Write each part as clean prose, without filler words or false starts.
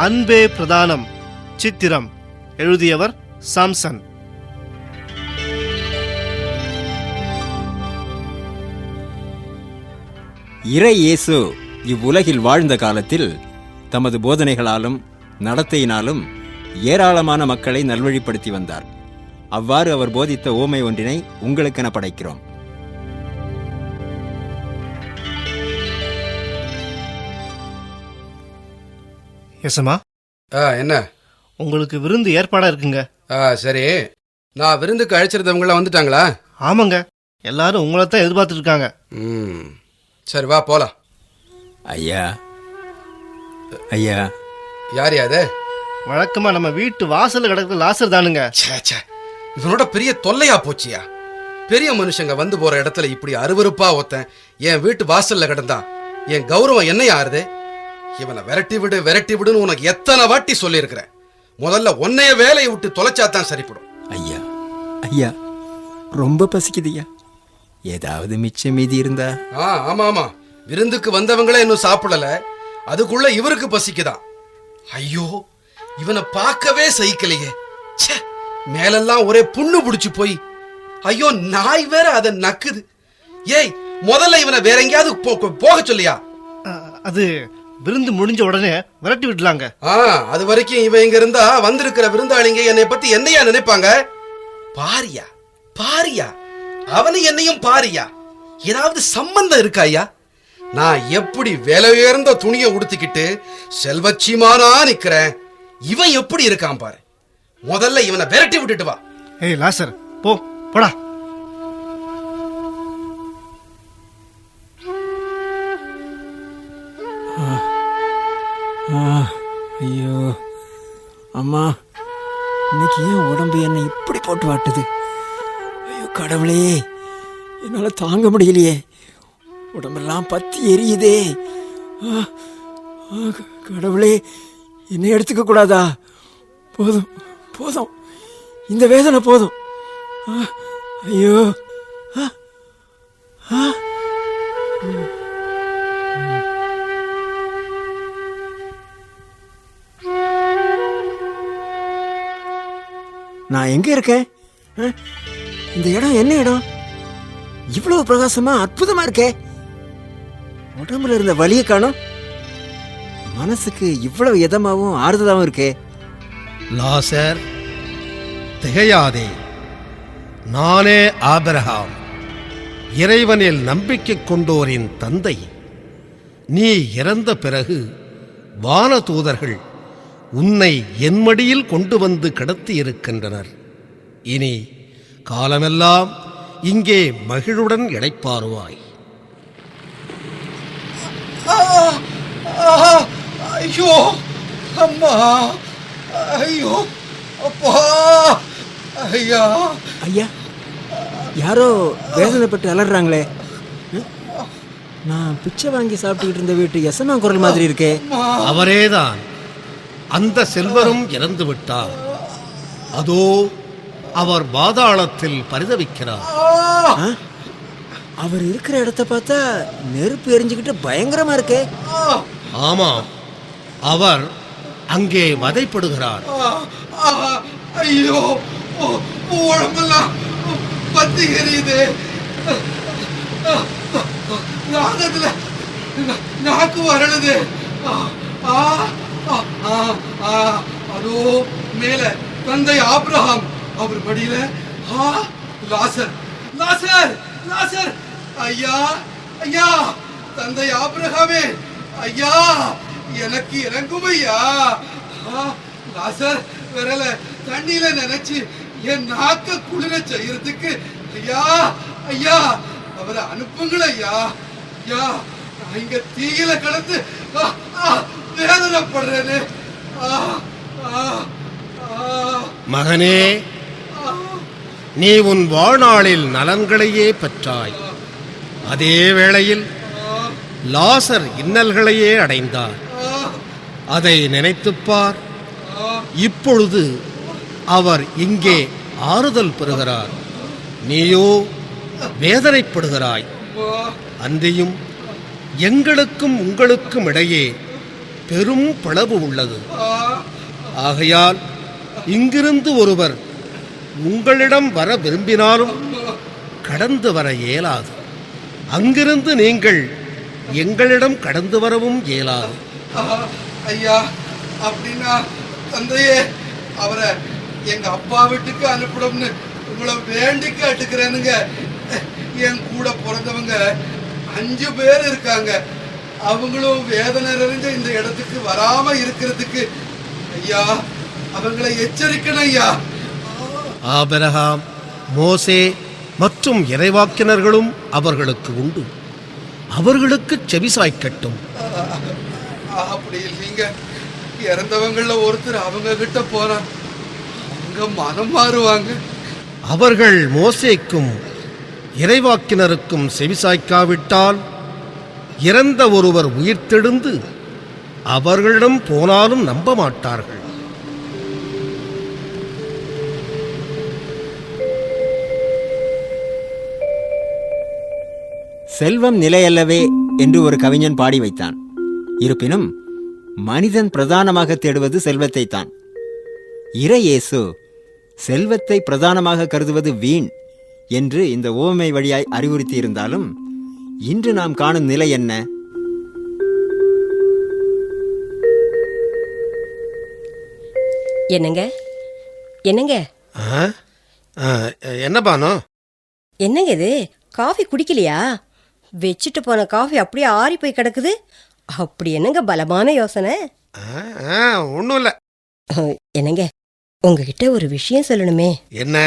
அன்பே பிரதானம் சித்திரம். எழுதியவர் சாம்சன். இறை இயேசு இவ்வுலகில் வாழ்ந்த காலத்தில் தமது போதனைகளாலும் நடத்தையினாலும் ஏராளமான மக்களை நல்வழிப்படுத்தி வந்தார். அவ்வாறு அவர் போதித்த ஓமை ஒன்றினை உங்களுக்கென படைக்கிறோம். எசமா, என்ன உங்களுக்கு விருந்து ஏற்பாடா இருக்குங்க. சரி, நான் விருந்துக்கு அழைச்சிருந்தவங்களாம் வந்துட்டாங்களா? ஆமாங்க, எல்லாரும் உங்களை தான் எதிர்பார்த்துட்டு இருக்காங்க. சரி, வா போலாம். ஐயா ஐயா. யார் யாது? வழக்கமா நம்ம வீட்டு வாசல்ல கிடக்குற லாசர் தானுங்க. இவனோட பெரிய தொல்லையா போச்சியா. பெரிய மனுஷங்க வந்து போற இடத்துல இப்படி அருவருப்பா ஒருத்தன் என் வீட்டு வாசல்ல கிடந்தா என் கௌரவம் என்ன யாருது? இவனை விரட்டி விடு விரட்டி விடுன்னு உனக்கு எத்தனை வாட்டி சொல்லி இருக்கிறேன். முதல்ல உன்னைய வேலையை விட்டு தொலைச்சாதான் சரிப்படும். ஐயா ஐயா, ரொம்ப பசிக்குதுயா. ஏதாவது மிச்சம் மீதி இருந்தா? ஆமா ஆமா, விருந்துக்கு வந்தவங்களே இன்னும் சாப்பிடல, அதுக்குள்ள இவருக்கு பசிக்குதான். ஐயோ, இவனை பார்க்கவே சகிக்கலையே. மேலெல்லாம் ஒரே புண்ணு புடிச்சு போய், ஐயோ நாய் வேற அதை நக்குது. ஏய், முதல்ல இவனை வேற எங்கேயாவது போக சொல்லியா? அது விருந்து முடிஞ்ச உடனே விரட்டி விடலாங்க. அது வரைக்கும் இவன் இங்க இருந்தா வந்திருக்கிற விருந்தாளிங்க என்னை பத்தி என்னையா நினைப்பாங்க? பாரியா பாரியா, அவனை என்னையும் பாரியா. ஏதாவது சம்பந்தம் இருக்காயா? நான் எப்படி விலை உயர்ந்த துணியை உடுத்திக்கிட்டு செல்வச்சிமானா நிக்கிறேன், இவன் எப்படி இருக்கான் பாரு. முதல்ல இவனை விரட்டி விட்டுட்டு வா. ஏய் லாசர், போடா. ஐயோ அம்மா, இன்னைக்கு ஏன் உடம்பு என்ன இப்படி போட்டு வாட்டுது? ஐயோ கடவுளே, என்னால தாங்க முடியலையே. உடம்பெல்லாம் பத்தி எரியுதே. கடவுளே, என்னை எடுத்துக்க கூடாதா? போதும் போதும், இந்த வேதனை போதும். ஐயோ நான் எங்க இருக்கேன்? இந்த இடம் என்ன இடம்? இவ்வளவு பிரகாசமா அற்புதமா இருக்கே. உடம்புல இருந்த வலியை காணோம், மனசுக்கு இவ்வளவு இதமாவும் ஆறுதலாவும் இருக்கே. லாசர், திகையாதே. நானே ஆபிரகாம், இறைவனில் நம்பிக்கை கொண்டோரின் தந்தை. நீ இறந்த பிறகு வானதூதர்கள் உன்னை என் மடியில் கொண்டு வந்து கிடத்தி இருக்கின்றனர். இனி காலமெல்லாம் இங்கே மகிழுடன் இளைப்பாறுவாய். ஐயோ அம்மா, ஐயோ அப்பா, ஐயா. ஐயா, யாரோ வேதனைப்பட்டு அலறாங்களே. நான் பிச்சை வாங்கி சாப்பிட்டுக்கிட்டு இருந்த வீட்டு எசமா குரல் மாதிரி இருக்கே. அவரேதான். அந்த செல்வரும் இறந்து விட்டார். அதோ அவர் பாதாளத்தில் பரிதவிக்கிறார். அவர் இருக்கிற இடத்தை பார்த்தா நெருப்பு எரிஞ்சுக்கிட்டு பயங்கரமா இருக்கே. ஆமாம், அவர் அங்கே வதைப்படுகிறார். ஐயோ, உடம்பெல்லாம் பத்தி எரியுது. நாகத்துல நாக்கு வரழுது. அதோ மேல தந்தை ஆபிரகாம், அவர் மடியில லாசர் லாசர் லாசர். ஐயா ஐயா, தந்தை ஆபிரகாமே, ஐயா எனக்கு இறங்கும் ஐயா. லாசர் விரல தண்ணியில நினைச்சு என் நாக்க குளிர செய்யறதுக்கு ஐயா ஐயா அவரை அனுப்புங்கள் ஐயா. ஐயா, நான் இங்க தீயில கலந்து வேதனைப்படுறேன்னு. மகனே, நீ உன் வாழ்நாளில் நலன்களையே பெற்றாய். அதே வேளையில் லாசர் இன்னல்களையே அடைந்தார். அதை நினைத்துப்பார். இப்பொழுது அவர் இங்கே ஆறுதல் பெறுகிறார், நீயோ வேதனைப்படுகிறாய். அன்றியும் எங்களுக்கும் உங்களுக்கும் இடையே பெரும் பிளவு உள்ளது. ஆகையால் இங்கிருந்து ஒருவர் உங்களிடம் வர விரும்பினாலும் கடந்து வர இயலாது. அங்கிருந்து நீங்கள் எங்களிடம் கடந்து வரவும் இயலாது. ஐயா, அப்படின்னா தந்தையே, அவரை எங்க அப்பா வீட்டுக்கு அனுப்பணும்னு உங்களை வேண்டி கேட்டுக்கிறேனுங்க. என் கூட பிறந்தவங்க 5 பேர் இருக்காங்க. அவங்களும் வேதனை நிறைஞ்ச இந்த இடத்துக்கு வராம இருக்கிறதுக்கு ஐயா அவங்களை எச்சரிக்கணும் ஐயா. ஆபிரகாம், மோசே மற்றும் இறைவாக்கினர்களும் அவர்களுக்கு உண்டு. அவர்களுக்கு செவிசாய்க்கட்டும். அப்படி இல்லைங்க, இறந்தவங்கள ஒருத்தர் அவங்க கிட்ட போனா அவங்க மனம் மாறுவாங்க. அவர்கள் மோசேக்கும் இறைவாக்கினருக்கும் செவிசாய்க்காவிட்டால் இறந்த ஒருவர் உயிர்த்தெழுந்து அவர்களிடம் போனாலும் நம்ப மாட்டார்கள். செல்வம் நிலையல்லவே என்று ஒரு கவிஞன் பாடி வைத்தான். இருப்பினும் மனிதன் பிரதானமாக தேடுவது செல்வத்தை தான். இறையேசு செல்வத்தை பிரதானமாக கருதுவது வீண் என்று இந்த உவமை வழியாய் அறிவுறுத்தி இருந்தாலும் இன்று நாம் காணும் நிலை என்ன? என்னங்க என்னங்க என்ன பானோ? என்னங்க இது, காஃபி குடிக்கலையா? வச்சுட்டு போன காஃபி அப்படியே ஆறி போய் கிடக்குது. அப்படி என்னங்க பலமான யோசனை? ஒன்றும் இல்லை. என்னங்க, உங்ககிட்ட ஒரு விஷயம் சொல்லணுமே. என்ன?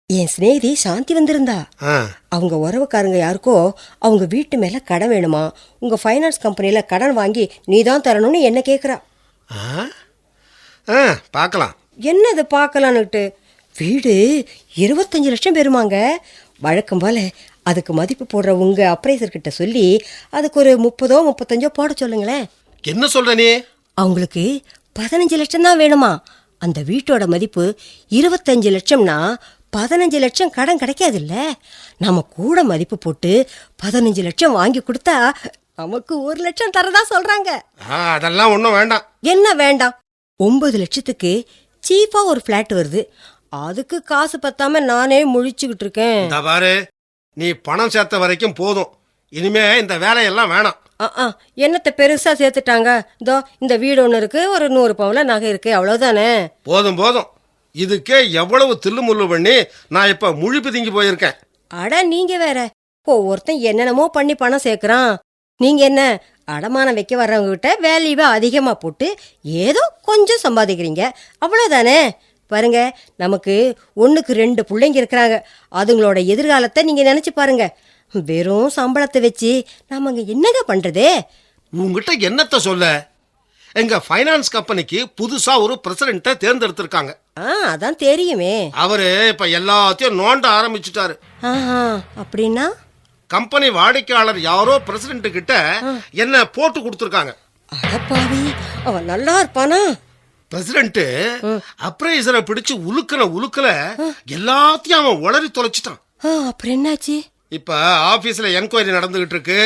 என் சிநேகிதி சாந்தி வந்திருந்தா. அவங்க உறவுக்காரங்க யாருக்கோ அவங்க வீட்டு மேல கடன் வேணுமா, உங்க ஃபைனான்ஸ் கம்பெனில கடன் வாங்கி நீதான் தரணும்னு என்ன கேக்குறா. பார்க்கலாம். என்னது பார்க்கலான்னுட்டு? வீடு 25 லட்சம் பெறுமாங்க. வழக்கம் போல அதுக்கு மதிப்பு போடுற உங்க அப்ரைசர் கிட்ட சொல்லி அதுக்கு ஒரு 30-35 போட சொல்லுங்களேன். என்ன சொல்ற நீ? அவங்களுக்கு 15 லட்சம் தான் வேணுமா. அந்த வீட்டோட மதிப்பு 25 லட்சம்னா 15 லட்சம் கடன் கிடைக்காது இல்ல. நம்ம கூட மதிப்பு போட்டு 15 லட்சம் வாங்கி கொடுத்தா நமக்கு 1 லட்சம் தரதா சொல்றாங்க. அதெல்லாம் ஒன்றும் வேண்டாம். என்ன வேண்டாம்? 9 லட்சத்துக்கு சீப்பா ஒரு பிளாட் வருது. அதுக்கு காசு பத்தாம நானே முழிச்சுக்கிட்டு இருக்கேன். பாரு, நீ பணம் சேர்த்த வரைக்கும் போதும். இனிமே இந்த வேலையெல்லாம் வேணாம். என்னத்தை பெருசா சேர்த்துட்டாங்க? இதோ இந்த வீடு ஒண்ணு இருக்கு, ஒரு 100 பவுன்ல நகை இருக்கு, அவ்வளவுதானே. போதும் போதும். இதுக்கே எவ்வளவு தில்லுமுள்ளு பண்ணி நான் இப்ப முழி பிதுங்கி போயிருக்கேன். அட நீங்க வேற, ஒவ்வொருத்தன் என்னென்னமோ பண்ணி பணம் சேர்க்கறான். நீங்க என்ன அடமானம் வைக்க வர்றவங்க கிட்ட வேல்யூவை அதிகமா போட்டு ஏதோ கொஞ்சம் சம்பாதிக்கிறீங்க, அவ்வளவுதானே. பாருங்க, நமக்கு 1க்கு 2 பிள்ளைங்க இருக்கிறாங்க. அதுங்களோட எதிர்காலத்தை நீங்க நினைச்சு பாருங்க. வெறும் சம்பளத்தை வச்சு நாம என்னங்க பண்றதே? உங்ககிட்ட என்னத்த சொல்ல? எங்க ஃபைனான்ஸ் கம்பெனிக்கு புதுசா ஒரு பிரசிடென்ட்டை தேர்ந்தெடுத்திருக்காங்க. அதான் தெரியுமே. அவரு இப்ப எல்லாத்தையும் நோண்ட ஆரம்பிச்சுட்டாரு. அப்படின்னா கம்பெனி வாடிக்கையாளர் யாரோ பிரசிடென்ட் கிட்ட என்ன போட்டு கொடுத்திருக்காங்க. அடப்பாவி, அவன் நல்லா இருப்பானா? பிரசிடென்ட் அப்ரைசரை பிடிச்சு உலுக்கல எல்லாத்தையும் அவன் உளறி தொலைச்சிட்டான். அப்புறம் என்னாச்சு? இப்ப ஆபீஸ்ல என்கொயரி நடந்துகிட்டு இருக்கு.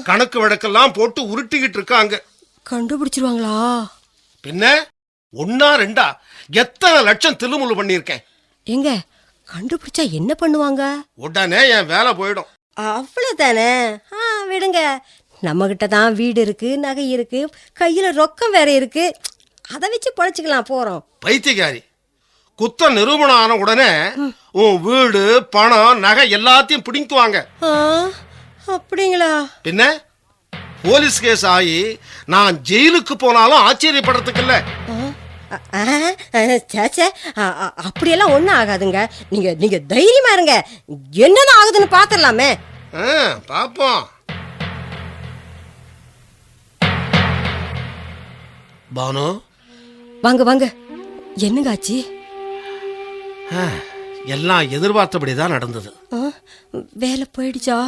கணக்கு வழக்கெல்லாம் போட்டு உருட்டிக்கிட்டு இருக்காங்க. கண்டுபிடிச்சிருவாங்களா? பின்ன 1 2 எத்தனை லட்சம் தில்லுமுள்ளு பண்ணிருக்கேன். எங்க கண்டுபிடிச்சா என்ன பண்ணுவாங்க? உடனே என் வேலை போயிடும். அவ்வளவுதானே. விடுங்க, நம்ம கிட்ட தான் வீடு இருக்கு, நகை இருக்கு, கையில ரொக்கம் வேற இருக்கு. அதை வச்சு பழச்சிக்கலாம் போறோம். பைத்தியக்காரி, குத்த நிரூபணம் ஆன உடனே உன் வீடு, பணம், நகை எல்லாத்தையும் பிடிக்குவாங்க. அப்படிங்களா? பின்ன போலீஸ் கேஸ் ஆகி நான் ஜெயிலுக்கு போனாலும் ஆச்சரியப்படுறதுக்கு இல்ல. அப்படியெல்லாம் ஒண்ணும் ஆகாதுங்க. நீங்க தைரியமா இருங்க. என்னதான் ஆகுதுன்னு பாத்துடலாமே. பாப்போம். பானு, வாங்க வாங்க. என்னங்க ஆச்சு? எல்லாம் எதிர்பார்த்தபடிதான் நடந்தது. வேலை போயிடுச்சா?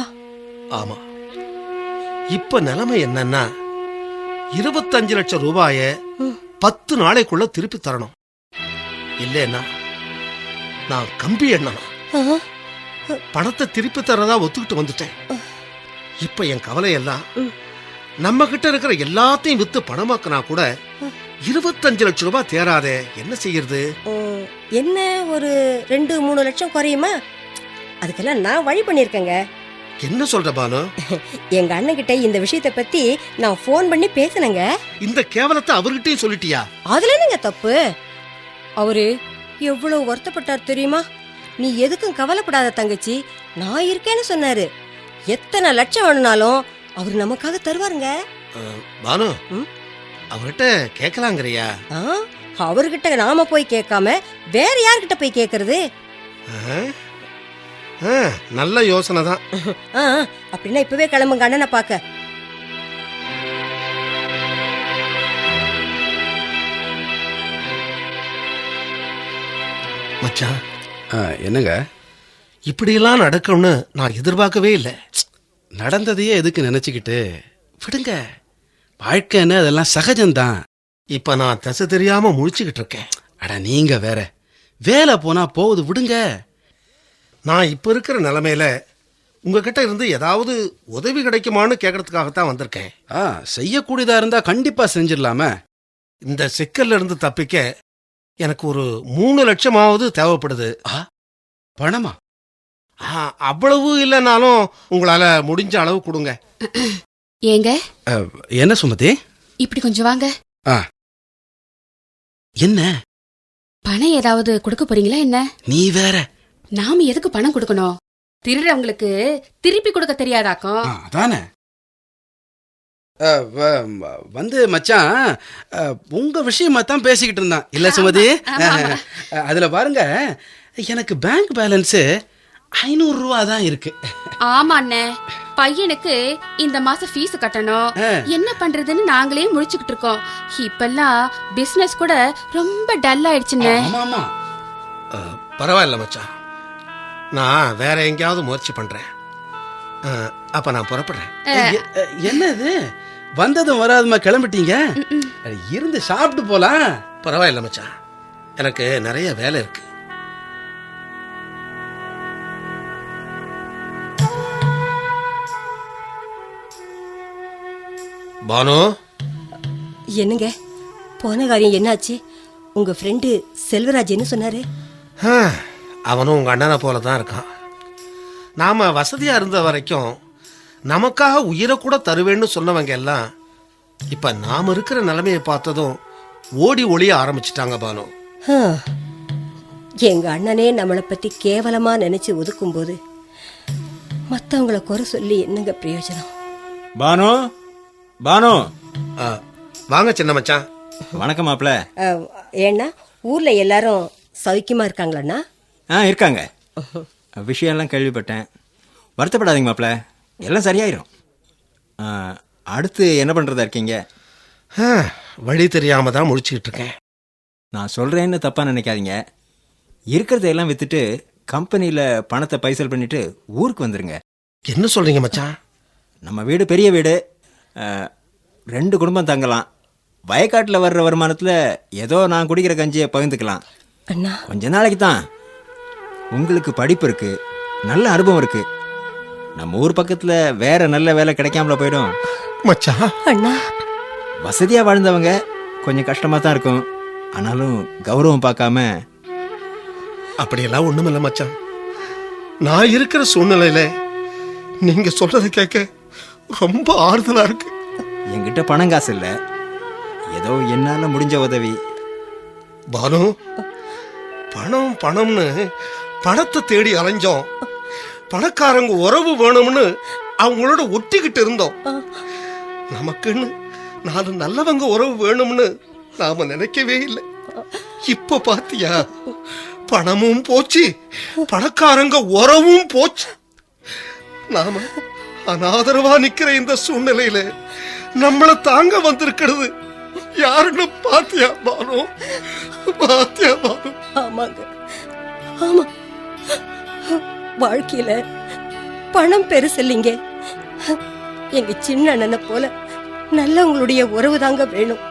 ஆமா. இப்ப நிலைமை என்னன்னா 25 லட்சம் ரூபாய 10 நாளைக்குள்ள திருப்பி தரணும். இல்லைன்னா நான் கம்பி எண்ணணும். பணத்தை திருப்பி தரதா ஒத்துக்கிட்டு வந்துட்டேன். இப்ப என் கவலை எல்லாம் நம்ம கிட்ட இருக்கிற எல்லாத்தையும் வித்து பணமாக்கினா கூட 25 லட்சம் ரூபாய் தேராதே. என்ன செய்யறது? என்ன ஒரு 2-3 லட்சம் குறையுமா? அதுக்கெல்லாம் நான் வழி பண்ணிருக்கேங்க. என்ன சொல்ற பானு? எங்க அண்ணன் கிட்ட இந்த விஷயத்தை பத்தி நான் போன் பண்ணி பேசினேங்க. இந்த கேவலத்தை அவர்கிட்டயும் சொல்லிட்டியா? அதுல என்னங்க தப்பு? அவரு எவ்வளவு வருத்தப்பட்டார் தெரியுமா? நீ எதுக்கும் கவலைப்படாத தங்கச்சி, நான் இருக்கேன்னு சொன்னாரு. எத்தனை லட்சம் வேணும்னாலும் அவர் நமக்காக தருவாருங்க. பானு, அவர்கிட்ட கேட்கலாங்கிறியா? அவர்கிட்ட நாம போய் கேட்காம வேற யார்கிட்ட போய் கேக்குறது? நல்ல யோசனை தான். அப்படின்னா இப்பவே கிளம்புங்க அண்ணனை பாக்க. மச்சான், என்னங்க? இப்படியெல்லாம் நடக்கும்னு நான் எதிர்பார்க்கவே இல்லை. நடந்ததையே எதுக்கு நினைச்சுக்கிட்டு விடுங்க. வாழ்க்கை என்ன, அதெல்லாம் சகஜம்தான். இப்ப நான் திசை தெரியாம முழிச்சுக்கிட்டு இருக்கேன். அட நீங்க வேற, வேலை போனா போகுது, விடுங்க. நான் இப்ப இருக்கிற நிலைமையில உங்ககிட்ட இருந்து ஏதாவது உதவி கிடைக்குமான்னு கேட்கறதுக்காகத்தான் வந்திருக்கேன். செய்யக்கூடியதா இருந்தா கண்டிப்பா செஞ்சிடலாமே. இந்த சிக்கல்ல இருந்து தப்பிக்க எனக்கு ஒரு 3 லட்சமாவது தேவைப்படுது. பணமா? அவ்வளவு இல்லைனாலும் உங்களால முடிஞ்ச அளவு கொடுங்க. ஏங்க, என்ன சுமதி? இப்படி கொஞ்சம் வாங்க. என்ன பணம் ஏதாவது கொடுக்க போறீங்களா என்ன? நீ வேற. நாம எதுக்கு பணம் கொடுக்கணும்? திருடுறவங்களுக்கு திருப்பி கொடுக்க தெரியாதாக்கும். அதானே. வந்து மச்சான், உங்க விஷயமா தான் பேசிக்கிட்டு இருந்தான் இல்ல சுமதி? அதுல பாருங்க, எனக்கு பேங்க் பேலன்ஸ் 500 ரூபா தான் இருக்கு. ஆமா அண்ணே, பையனுக்கு இந்த மாசம் ஃபீஸ் கட்டணும். என்ன பண்றதுன்னு நாங்களே முழிச்சுக்கிட்டு இருக்கோம். இப்பெல்லாம் பிசினஸ் கூட ரொம்ப டல் ஆயிடுச்சுன்னு. பரவாயில்ல மச்சான், நான் வேற எங்கேயாவது முயற்சி பண்றேன். அப்ப நான் புறப்படுறேன். என்னது வந்ததும் வராதுமா கிளம்பிட்டீங்க? இருந்து சாப்பிட்டு போலாம். பரவாயில்ல மச்சான், எனக்கு நிறைய வேலை இருக்கு. பானு, என்னங்க போன காரியம் என்னாச்சு? உங்க ஃப்ரெண்டு செல்வராஜ் என்ன சொன்னாரு? அவனும் உங்க அண்ணனை போல தான் இருக்கான். நாம வசதியா இருந்த வரைக்கும் நமக்காக உயிரை கூட தருவேன்னு சொன்னவங்க எல்லாம் இப்ப நாம இருக்கிற நிலைமையை பார்த்ததும் ஓடி ஒளிய ஆரம்பிச்சிட்டாங்க பானு. எங்க அண்ணனே நம்மளை பத்தி கேவலமா நினைச்சு ஒதுக்கும் போது மத்தவங்களை குறை சொல்லி என்னங்க பிரயோஜனம்? பானு, பானு. வாங்க சின்ன மச்சான். வணக்கம் மாப்ள. ஏன்னா ஊர்ல எல்லாரும் சௌக்கியமா இருக்காங்களா? இருக்காங்க. விஷயம் எல்லாம் கேள்விப்பட்டேன். வருத்தப்படாதீங்க மாப்ள, எல்லாம் சரியாயிரும். அடுத்து என்ன பண்றதா இருக்கீங்க? வழி தெரியாம தான் முழிச்சுக்கிட்டு இருக்கேன். நான் சொல்றேன்னு தப்பா நினைக்காதீங்க. இருக்கிறதையெல்லாம் வித்துட்டு கம்பெனியில பணத்தை பைசல் பண்ணிட்டு ஊருக்கு வந்துருங்க. என்ன சொல்றீங்க மச்சான்? நம்ம வீடு பெரிய வீடு, 2 குடும்பம் தங்கலாம். வயக்காட்டில் வர்ற வருமானத்தில் ஏதோ நான் குடிக்கிற கஞ்சியை பகிர்ந்துக்கலாம். அண்ணா, கொஞ்ச நாளைக்கு தான். உங்களுக்கு படிப்பு இருக்கு, நல்ல அனுபவம் இருக்கு. நம்ம ஊர் பக்கத்தில் வேற நல்ல வேலை கிடைக்காமல போயிடும் மச்சான். அண்ணா, வசதியா வாழ்ந்தவங்க கொஞ்சம் கஷ்டமா தான் இருக்கும். ஆனாலும் கௌரவம் பார்க்காம. அப்படியெல்லாம் ஒண்ணுமில்ல மச்சான். நான் இருக்கிற சூழ்நிலையில நீங்க சொல்றதை கேட்க ரொம்ப ஆறுதலா இருக்கு. என்கிட்ட பணம் காசு இல்லை, ஏதோ என்னால முடிஞ்ச உதவி. பானு, பணம் பணம்னு பணத்தை தேடி அலைஞ்சோம். பணக்காரங்க உறவு வேணும்னு அவங்களோட ஒட்டிக்கிட்டு இருந்தோம். நமக்குன்னு 4 நல்லவங்க உறவு வேணும்னு நாம நினைக்கவே இல்லை. இப்ப பாத்தியா, பணமும் போச்சு, பணக்காரங்க உறவும் போச்சு. நாம அனாதரவா நிக்கிற இந்த சூழ்நிலையில நம்மள தாங்க வந்திருக்கிறது யாருன்னு பாத்தியா பானு? பாத்தியா பானு? ஆமாங்க, ஆமா. வாழ்க்கையில பணம் பெருசு இல்லைங்க. எங்க சின்ன அண்ணனை போல நல்லவங்களுடைய உறவு தாங்க வேணும்.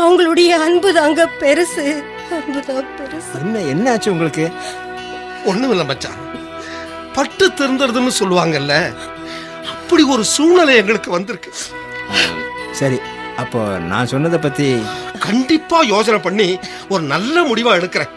அவங்களுடைய அன்பு தாங்க பெருசு. அன்புதான் பெருசு. என்ன ஆச்சு உங்களுக்கு? ஒண்ணும் இல்ல மச்சான், பட்டு தெரிந்துறதுன்னு சொல்லுவாங்கல்ல, அப்படி ஒரு சூழ்நிலை எங்களுக்கு வந்திருக்கு. சரி, அப்போ நான் சொன்னதை பத்தி கண்டிப்பா யோசனை பண்ணி ஒரு நல்ல முடிவா எடுக்கிறேன்.